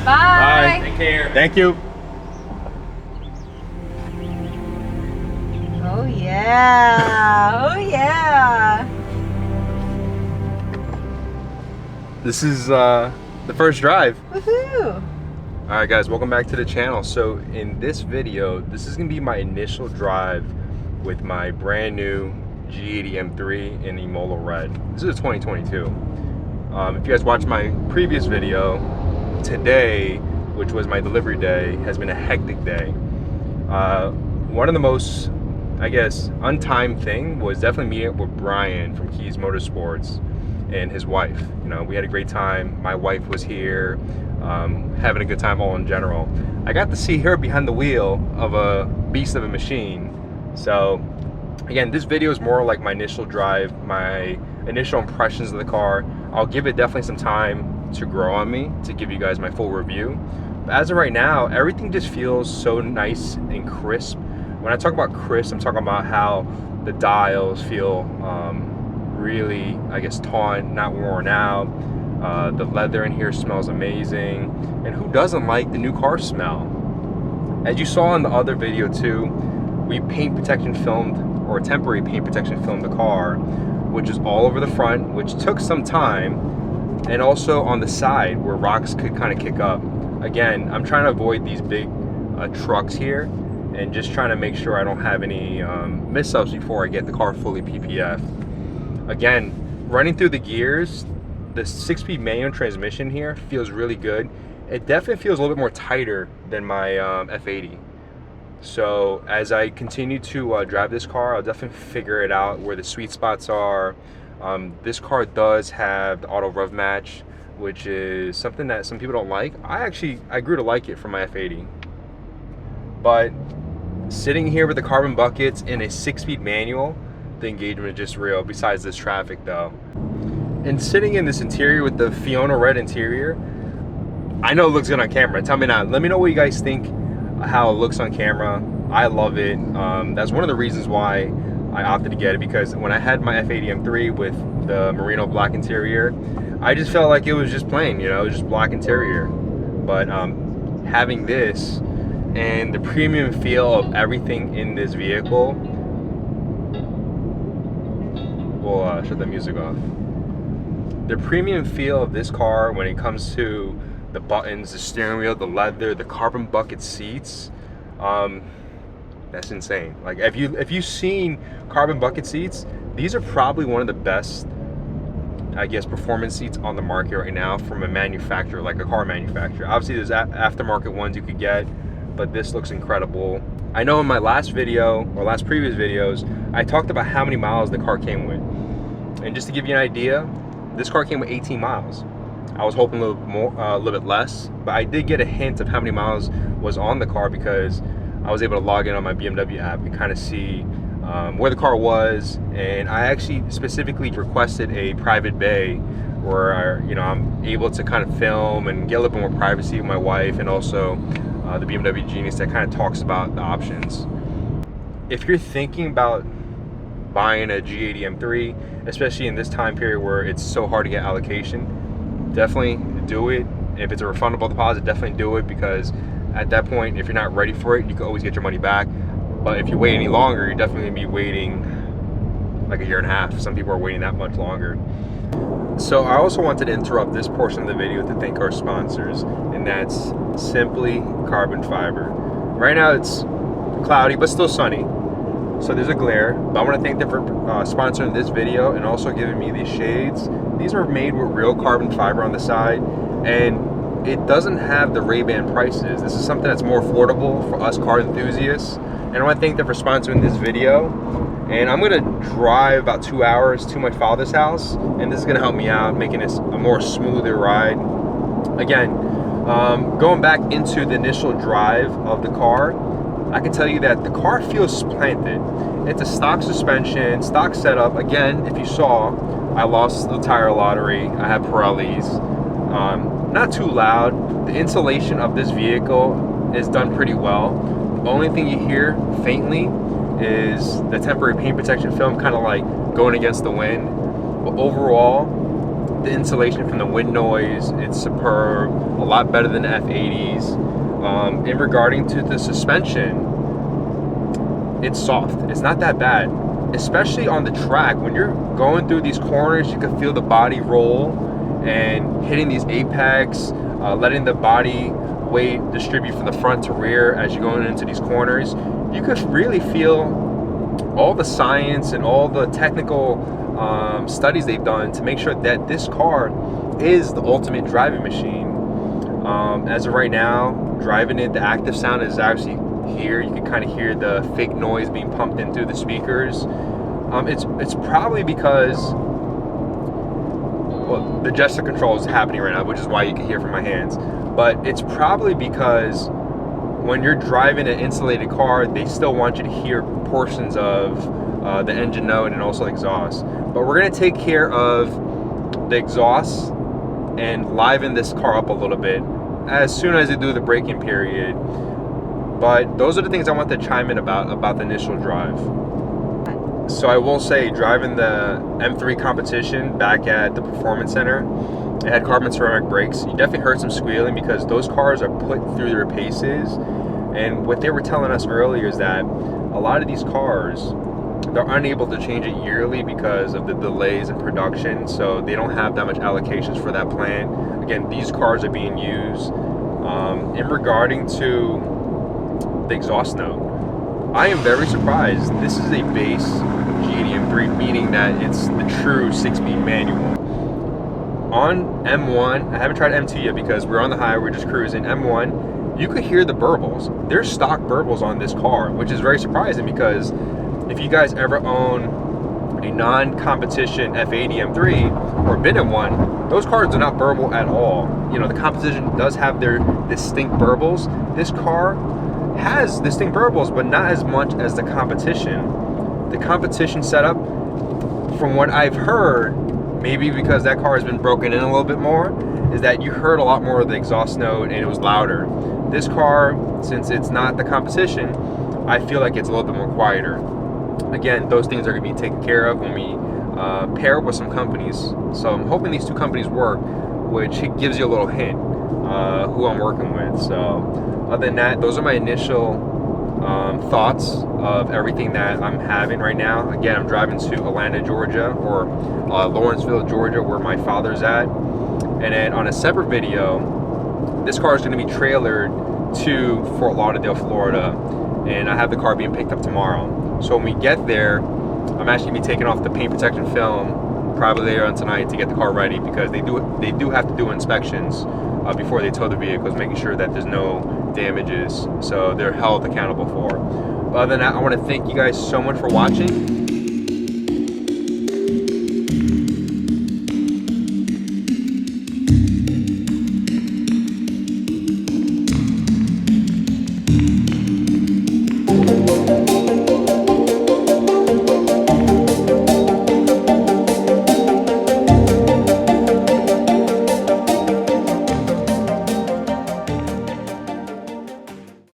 Bye. Take care. Thank you. Oh yeah. Oh yeah. This is the first drive. Woohoo. Alright guys, welcome back to the channel. So in this video, this is going to be my initial drive with my brand new G80 M3 in Imola red. This is a 2022. If you guys watched my previous video, today, which was my delivery day, has been a hectic day. One of the most, I guess, untimed thing was definitely meeting up with Brian from Keys Motorsports and his wife. You know, we had a great time. My wife was here, having a good time all in general. I got to see her behind the wheel of a beast of a machine. So again, this video is more like my initial drive, my initial impressions of the car. I'll give it definitely some time to grow on me to give you guys my full review. But as of right now, everything just feels so nice and crisp. When I talk about crisp, I'm talking about how the dials feel really, I guess, taut, not worn out. The leather in here smells amazing. And who doesn't like the new car smell? As you saw in the other video too, we paint protection filmed, or temporary paint protection filmed the car, which is all over the front, which took some time, and also on the side where rocks could kind of kick up. Again, I'm trying to avoid these big trucks here and just trying to make sure I don't have any mess-ups before I get the car fully PPF. Again, running through the gears, the 6-speed manual transmission here feels really good. It definitely feels a little bit more tighter than my F80. So as I continue to drive this car, I'll definitely figure it out where the sweet spots are. This car does have the auto rev match, which is something that some people don't like. I grew to like it from my F80. But sitting here with the carbon buckets in a 6-speed manual, the engagement is just real, besides this traffic though. And sitting in this interior with the Fiona red interior, I know it looks good on camera. Tell me now, let me know what you guys think, how it looks on camera. I love it. That's one of the reasons why I opted to get it, because when I had my F80 M3 with the merino black interior, I just felt like it was just plain, you know, it was just black interior. But having this and the premium feel of everything in this vehicle, we'll shut the music off. The premium feel of this car when it comes to the buttons, the steering wheel, the leather, the carbon bucket seats, that's insane. Like if you've seen carbon bucket seats, these are probably one of the best, I guess, performance seats on the market right now from a manufacturer, like a car manufacturer. Obviously there's aftermarket ones you could get, but this looks incredible. I know in my last video, or last previous videos, I talked about how many miles the car came with. And just to give you an idea, this car came with 18 miles. I was hoping a little more, a little bit less, but I did get a hint of how many miles was on the car because I was able to log in on my BMW app and kind of see where the car was. And I actually specifically requested a private bay where I'm able to kind of film and get a little bit more privacy with my wife, and also the BMW Genius that kind of talks about the options. If you're thinking about buying a G80 M3, especially in this time period where it's so hard to get allocation, definitely do it. If it's a refundable deposit, definitely do it, because at that point, if you're not ready for it, you can always get your money back. But if you wait any longer, you're definitely gonna be waiting like a year and a half. Some people are waiting that much longer. So I also wanted to interrupt this portion of the video to thank our sponsors, and that's Simply Carbon Fiber. Right now it's cloudy but still sunny, so there's a glare, but I want to thank them for sponsoring this video and also giving me these shades. These are made with real carbon fiber on the side, and it doesn't have the Ray-Ban prices. This is something that's more affordable for us car enthusiasts, and I want to thank them for sponsoring this video. And I'm gonna drive about 2 hours to my father's house, and this is gonna help me out, making this a more smoother ride. Again, going back into the initial drive of the car, I can tell you that the car feels splendid. It's a stock suspension, stock setup. Again, if you saw, I lost the tire lottery. I have Pirellis. Not too loud. The insulation of this vehicle is done pretty well. The only thing you hear faintly is the temporary paint protection film kind of like going against the wind. But overall, The insulation from the wind noise, it's superb, a lot better than the F80s. In regarding to the suspension, it's soft. It's not that bad, especially on the track. When you're going through these corners, you can feel the body roll and hitting these apex, letting the body weight distribute from the front to rear as you're going into these corners. You could really feel all the science and all the technical studies they've done to make sure that this car is the ultimate driving machine. As of right now, driving it, the active sound is actually here. You can kind of hear the fake noise being pumped in through the speakers. It's probably because, well, the gesture control is happening right now, which is why you can hear from my hands. But it's probably because when you're driving an insulated car, they still want you to hear portions of the engine note and also exhaust. But we're gonna take care of the exhaust and liven this car up a little bit as soon as they do the braking period. But those are the things I want to chime in about the initial drive. So I will say, driving the M3 competition back at the Performance Center, it had carbon ceramic brakes. You definitely heard some squealing because those cars are put through their paces. And what they were telling us earlier is that a lot of these cars, they're unable to change it yearly because of the delays in production. So they don't have that much allocations for that plant. Again, these cars are being used. In regarding to the exhaust note, I am very surprised. This is a base G80 M3, meaning that it's the true 6-speed manual. On M1, I haven't tried M2 yet because we're on the highway, we're just cruising. M1, you could hear the burbles. There's stock burbles on this car, which is very surprising because if you guys ever own a non-competition F80 M3 or been in one, those cars do not burble at all. You know, the competition does have their distinct burbles. This car has distinct burbles, but not as much as the competition. The competition setup, from what I've heard, maybe because that car has been broken in a little bit more, is that you heard a lot more of the exhaust note and it was louder. This car, since it's not the competition, I feel like it's a little bit more quieter. Again, those things are going to be taken care of when we pair up with some companies. So I'm hoping these two companies work, which gives you a little hint who I'm working with. So other than that, those are my initial thoughts of everything that I'm having right now. Again, I'm driving to Atlanta, Georgia, or Lawrenceville, Georgia, where my father's at. And then on a separate video, this car is going to be trailered to Fort Lauderdale, Florida, and I have the car being picked up tomorrow. So when we get there, I'm actually going to be taking off the paint protection film probably later on tonight to get the car ready, because they do have to do inspections before they tow the vehicles, making sure that there's no damages, so they're held accountable for. But other than that, I want to thank you guys so much for watching.